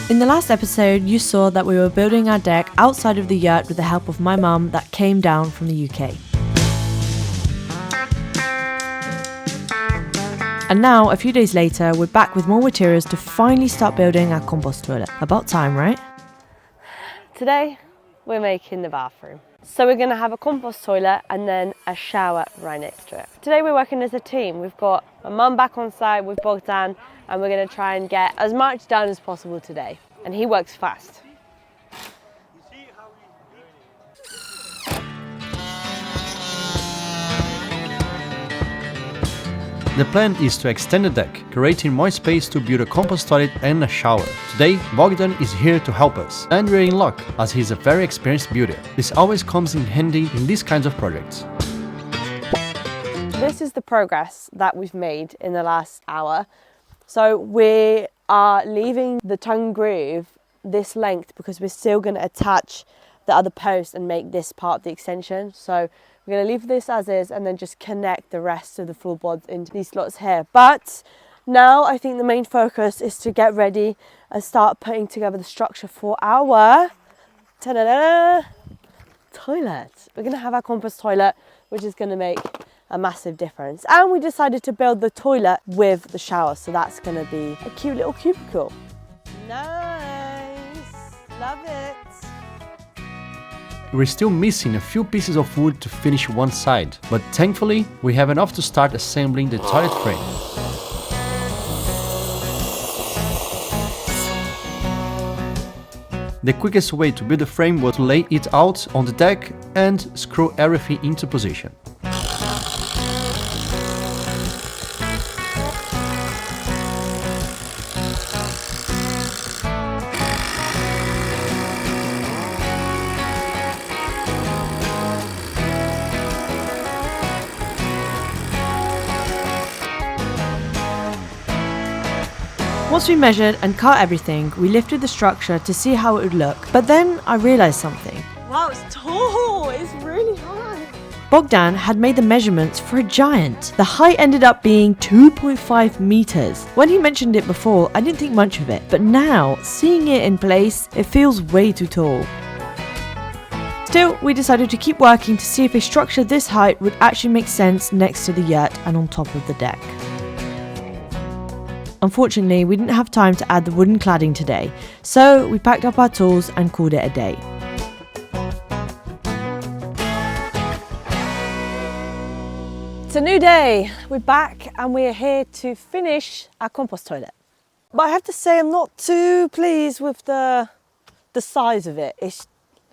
In the last episode, you saw that we were building our deck outside of the yurt with the help of my mum that came down from the UK. And now, a few days later, we're back with more materials to finally start building our compost toilet. About time, right? Today, we're making the bathroom. So we're going to have a compost toilet and then a shower right next to it. Today we're working as a team. We've got my mum back on site with Bogdan, and we're going to try and get as much done as possible today. And he works fast. The plan is to extend the deck, creating more space to build a compost toilet and a shower. Today, Bogdan is here to help us, and we're in luck, as he's a very experienced builder. This always comes in handy in these kinds of projects. This is the progress that we've made in the last hour. So we are leaving the tongue groove this length because we're still going to attach the other post and make this part of the extension. So we're going to leave this as is and then just connect the rest of the floorboards into these slots here. But now I think the main focus is to get ready and start putting together the structure for our toilet. We're going to have our compost toilet, which is going to make a massive difference. And we decided to build the toilet with the shower, so that's going to be a cute little cubicle. Nice, love it. We're still missing a few pieces of wood to finish one side, but thankfully we have enough to start assembling the toilet frame. The quickest way to build the frame was to lay it out on the deck and screw everything into position. Once we measured and cut everything, we lifted the structure to see how it would look. But then I realised something. Wow, it's tall, it's really high. Bogdan had made the measurements for a giant. The height ended up being 2.5 meters. When he mentioned it before, I didn't think much of it. But now, seeing it in place, it feels way too tall. Still, we decided to keep working to see if a structure this height would actually make sense next to the yurt and on top of the deck. Unfortunately, we didn't have time to add the wooden cladding today, so we packed up our tools and called it a day. It's a new day. We're back and we're here to finish our compost toilet. But I have to say I'm not too pleased with the size of it.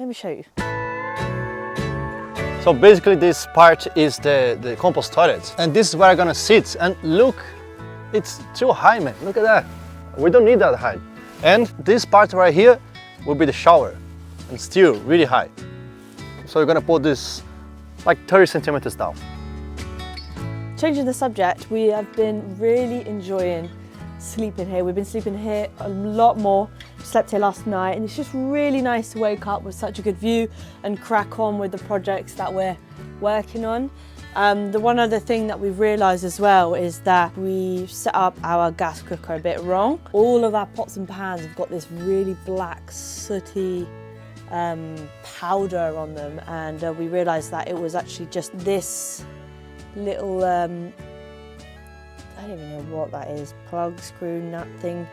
Let me show you. So basically this part is the compost toilet, and this is where I'm gonna sit, and look, it's too high, man. Look at that. We don't need that height. And this part right here will be the shower, and still really high. So we're gonna put this like 30 centimeters down. Changing the subject, we have been really enjoying sleeping here. We've been sleeping here a lot more. We slept here last night, and it's just really nice to wake up with such a good view and crack on with the projects that we're working on. The one other thing that we've realised as well is that we've set up our gas cooker a bit wrong. All of our pots and pans have got this really black, sooty powder on them, and we realised that it was actually just this little, I don't even know what that is, plug, screw, nut thing,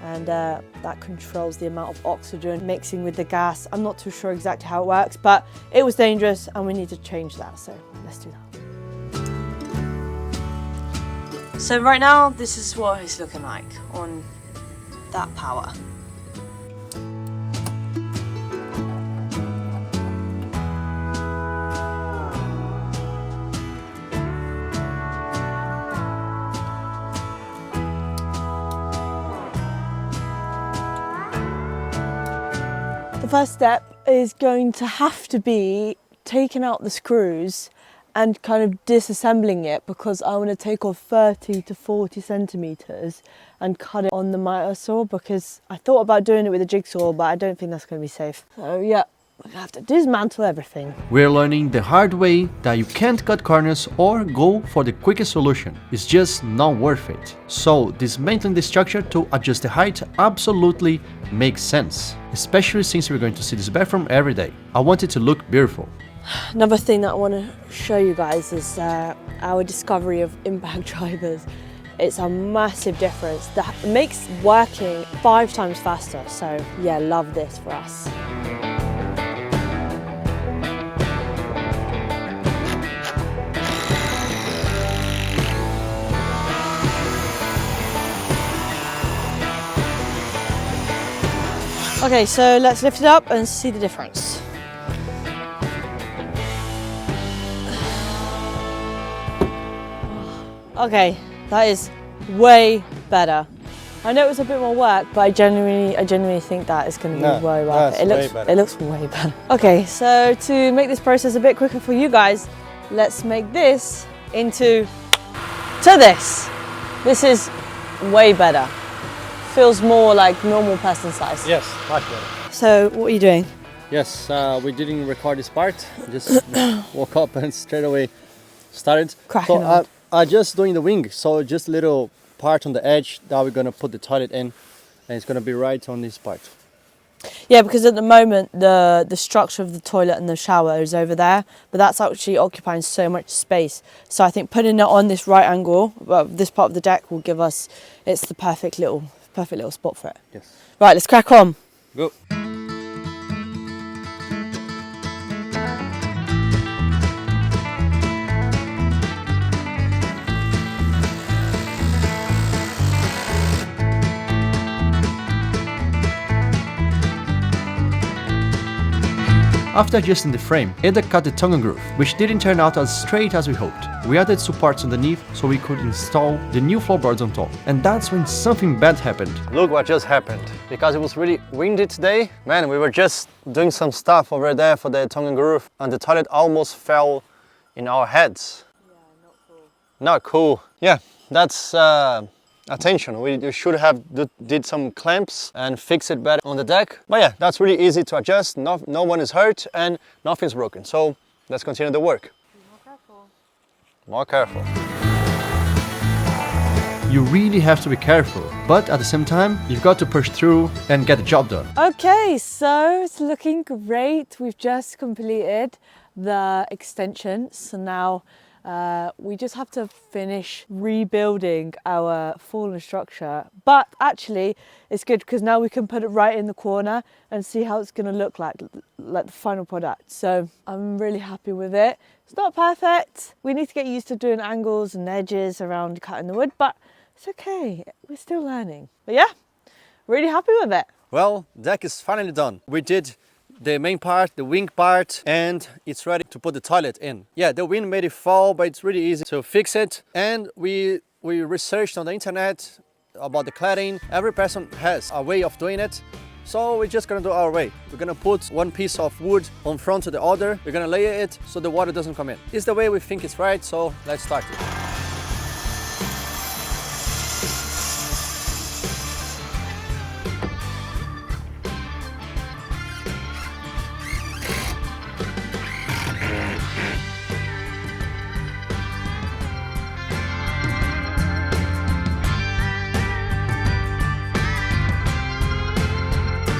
and that controls the amount of oxygen mixing with the gas. I'm not too sure exactly how it works, but it was dangerous and we need to change that, so let's do that. So right now, this is what it's looking like on that power. The first step is going to have to be taking out the screws and kind of disassembling it, because I want to take off 30 to 40 centimeters and cut it on the miter saw, because I thought about doing it with a jigsaw, but I don't think that's going to be safe. So yeah, we're gonna have to dismantle everything. We're learning the hard way that you can't cut corners or go for the quickest solution. It's just not worth it. So dismantling the structure to adjust the height absolutely makes sense, especially since we're going to see this bathroom every day. I want it to look beautiful. Another thing that I want to show you guys is our discovery of impact drivers. It's a massive difference that makes working 5 times faster. So yeah, love this for us. Okay, so let's lift it up and see the difference. Okay, that is way better. I know it was a bit more work, but I genuinely think that is going to be way worth it. It looks way better. Okay, so to make this process a bit quicker for you guys, let's make this into this. This is way better. Feels more like normal person size. Yes, much better. So what are you doing? Yes, we didn't record this part. Just woke up and straight away started. Cracking so on. I just doing the wing, so just a little part on the edge that we're gonna put the toilet in, and it's gonna be right on this part. Yeah, because at the moment the structure of the toilet and the shower is over there, but that's actually occupying so much space. So I think putting it on this right angle, well, this part of the deck will give us, it's the perfect little spot for it. Yes. Right, let's crack on. Go. After adjusting the frame, Eda cut the tongue and groove, which didn't turn out as straight as we hoped. We added supports underneath so we could install the new floorboards on top. And that's when something bad happened. Look what just happened. Because it was really windy today, man, we were just doing some stuff over there for the tongue and groove, and the toilet almost fell in our heads. Yeah, not cool. Not cool. Yeah, that's attention. We should have did some clamps and fix it better on the deck. But yeah, that's really easy to adjust. No one is hurt and nothing's broken. So let's continue the work. Be more careful. More careful. You really have to be careful, but at the same time, you've got to push through and get the job done. Okay, so it's looking great. We've just completed the extension. So now we just have to finish rebuilding our fallen structure, but actually it's good because now we can put it right in the corner and see how it's going to look like the final product. So I'm really happy with it. It's not perfect. We need to get used to doing angles and edges around cutting the wood, but it's okay. We're still learning. But yeah, really happy with it. Well, deck is finally done. We did the main part, the wing part, and it's ready to put the toilet in. Yeah, the wind made it fall, but it's really easy to fix it. And we researched on the internet about the cladding. Every person has a way of doing it. So we're just gonna do our way. We're gonna put one piece of wood on front of the other. We're gonna layer it so the water doesn't come in. It's the way we think it's right, so let's start it.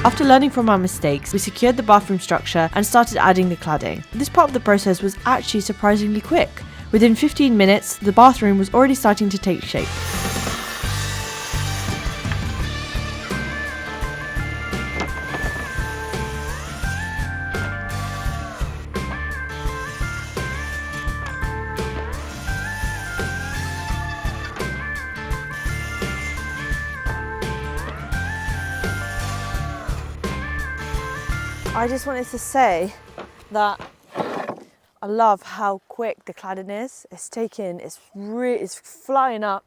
After learning from our mistakes, we secured the bathroom structure and started adding the cladding. This part of the process was actually surprisingly quick. Within 15 minutes, the bathroom was already starting to take shape. I just wanted to say that I love how quick the cladding is. It's flying up.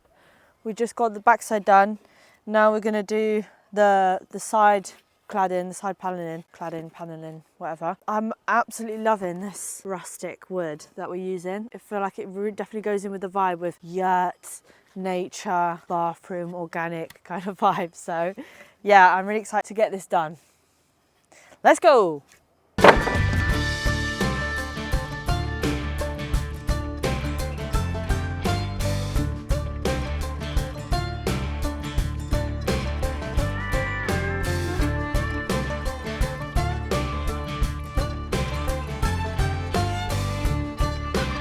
We just got the backside done. Now we're gonna do the side cladding, the side paneling, whatever. I'm absolutely loving this rustic wood that we're using. I feel like it definitely goes in with the vibe with yurt, nature, bathroom, organic kind of vibe. So yeah, I'm really excited to get this done. Let's go!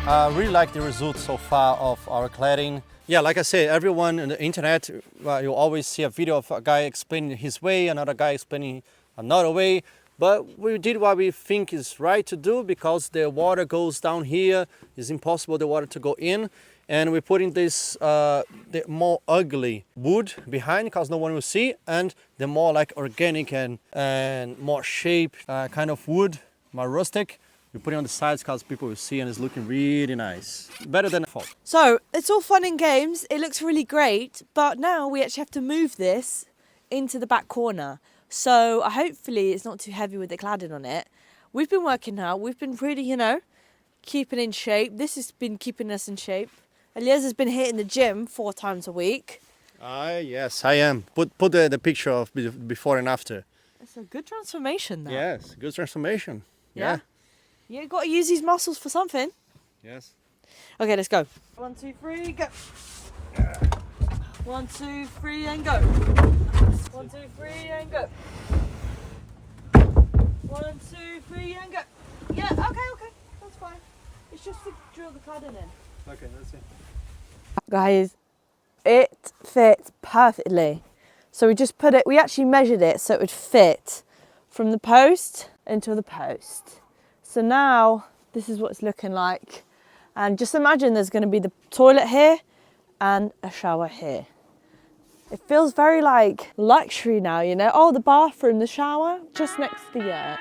I really like the results so far of our cladding. Yeah, like I said, everyone on the internet, you always see a video of a guy explaining his way, another guy explaining another way. But we did what we think is right to do because the water goes down here. It's impossible the water to go in. And we're putting this the more ugly wood behind because no one will see, and the more like organic and more shaped kind of wood, more rustic. We put it on the sides because people will see, and it's looking really nice. Better than fall. So it's all fun and games. It looks really great, but now we actually have to move this into the back corner. So hopefully it's not too heavy with the cladding on it. We've been working out. We've been really, you know, keeping in shape. This has been keeping us in shape. Elias has been hitting the gym 4 times a week. Yes, I am. Put the picture of before and after. It's a good transformation though. Yes, good transformation. Yeah. You got to use these muscles for something. Yes. Okay, let's go. 1, 2, 3, go. 1, 2, 3, and go. 1, 2, 3, and go. 1, 2, 3, and go. Yeah, okay, that's fine. It's just to drill the cladding in. Okay, let's see. Guys, it fits perfectly. So we just put it, we actually measured it so it would fit from the post into the post. So now this is what it's looking like. And just imagine there's going to be the toilet here and a shower here. It feels very like luxury now, you know. Oh, the bathroom, the shower, just next to the yurt.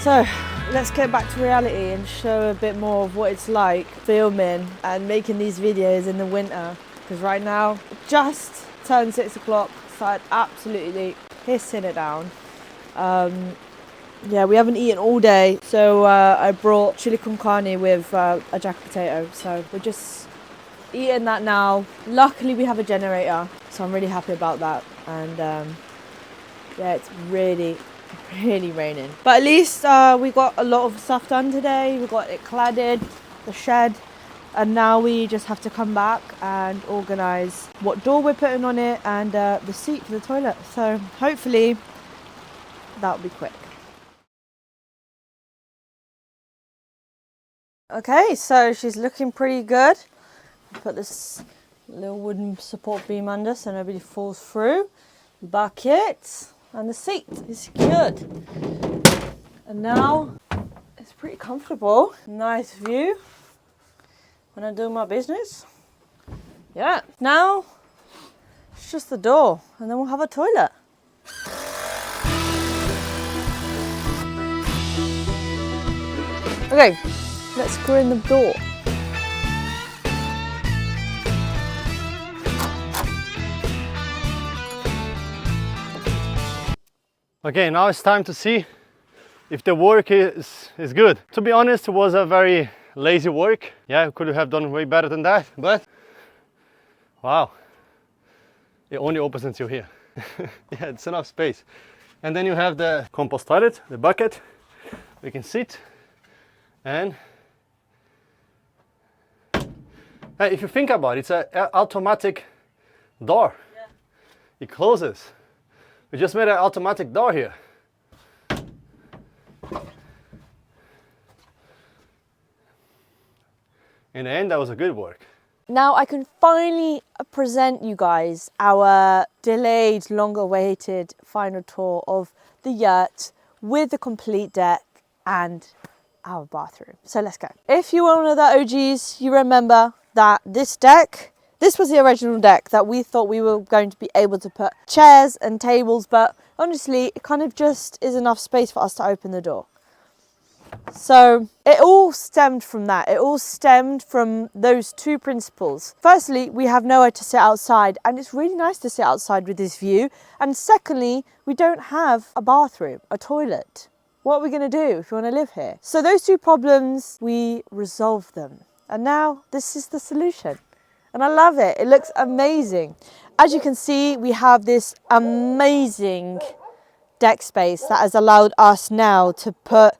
So let's get back to reality and show a bit more of what it's like filming and making these videos in the winter. Because right now, just turned 6 o'clock, started absolutely pissing it down. Yeah, we haven't eaten all day, so I brought chili con carne with a jacket potato. So we're just eating that now. Luckily, we have a generator, so I'm really happy about that. And yeah, it's really raining. But at least we got a lot of stuff done today. We got it cladded, the shed. And now we just have to come back and organise what door we're putting on it and the seat for the toilet. So hopefully that'll be quick. Okay, so she's looking pretty good. Put this little wooden support beam under so nobody falls through. Bucket and the seat is secured. And now it's pretty comfortable. Nice view. When I do my business. Yeah, now it's just the door and then we'll have a toilet. Okay, let's screw in the door. Okay, now it's time to see if the work is good. To be honest, it was a very lazy work. Yeah, could have done way better than that, but wow, it only opens until here. Yeah, it's enough space. And then you have the compost toilet, the bucket. We can sit and hey, if you think about it, it's an automatic door. Yeah. It closes. We just made an automatic door here. In the end, that was a good work. Now I can finally present you guys our delayed, long-awaited final tour of the yurt with the complete deck and our bathroom. So let's go. If you were one of the OGs, you remember that this was the original deck that we thought we were going to be able to put chairs and tables, but honestly, it kind of just is enough space for us to open the door. So it all stemmed from that. It all stemmed from those two principles. Firstly, we have nowhere to sit outside, and it's really nice to sit outside with this view. And secondly, we don't have a bathroom, a toilet. What are we going to do if we want to live here? So those two problems, we resolved them. And now this is the solution. And I love it. It looks amazing. As you can see, we have this amazing deck space that has allowed us now to put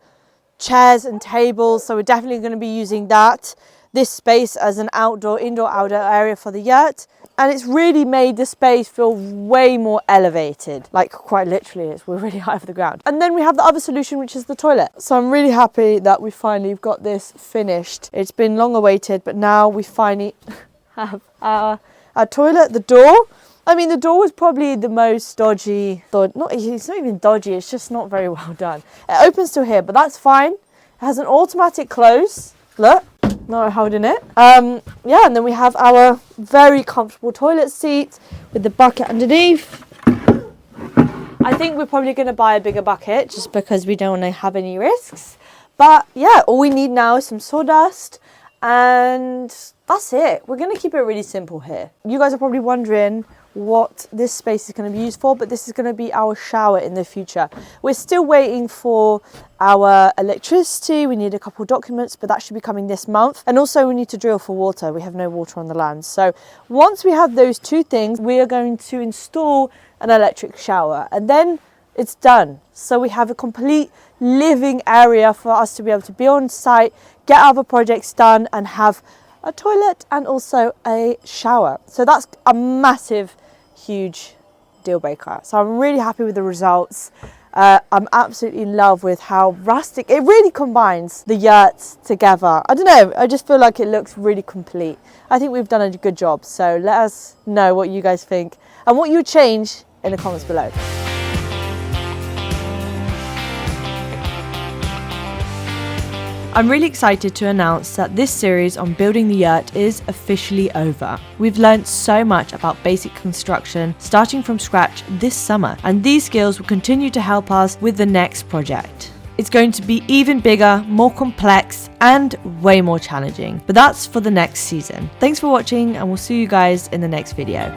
chairs and tables, so we're definitely going to be using that. this space as an indoor-outdoor area for the yurt. And it's really made the space feel way more elevated. Like quite literally, we're really high off the ground. And then we have the other solution, which is the toilet. So I'm really happy that we finally got this finished. It's been long awaited, but now we finally have our toilet, the door. I mean, the door was probably the most dodgy. It's not even dodgy, it's just not very well done. It opens to here, but that's fine. It has an automatic close. Look. Not holding it. Yeah, and then we have our very comfortable toilet seat with the bucket underneath. I think we're probably going to buy a bigger bucket just because we don't want to have any risks. But yeah, all we need now is some sawdust and that's it. We're going to keep it really simple here. You guys are probably wondering what this space is going to be used for, but this is going to be our shower in the future. We're still waiting for our electricity. We need a couple documents, but that should be coming this month. And also we need to drill for water. We have no water on the land. So once we have those two things, we are going to install an electric shower and then it's done. So we have a complete living area for us to be able to be on site, get other projects done and have a toilet and also a shower. So that's a massive, huge deal breaker. So I'm really happy with the results. I'm absolutely in love with how rustic, it really combines the yurts together. I don't know, I just feel like it looks really complete. I think we've done a good job. So let us know what you guys think and what you would change in the comments below. I'm really excited to announce that this series on building the yurt is officially over. We've learned so much about basic construction starting from scratch this summer, and these skills will continue to help us with the next project. It's going to be even bigger, more complex, and way more challenging, but that's for the next season. Thanks for watching, and we'll see you guys in the next video.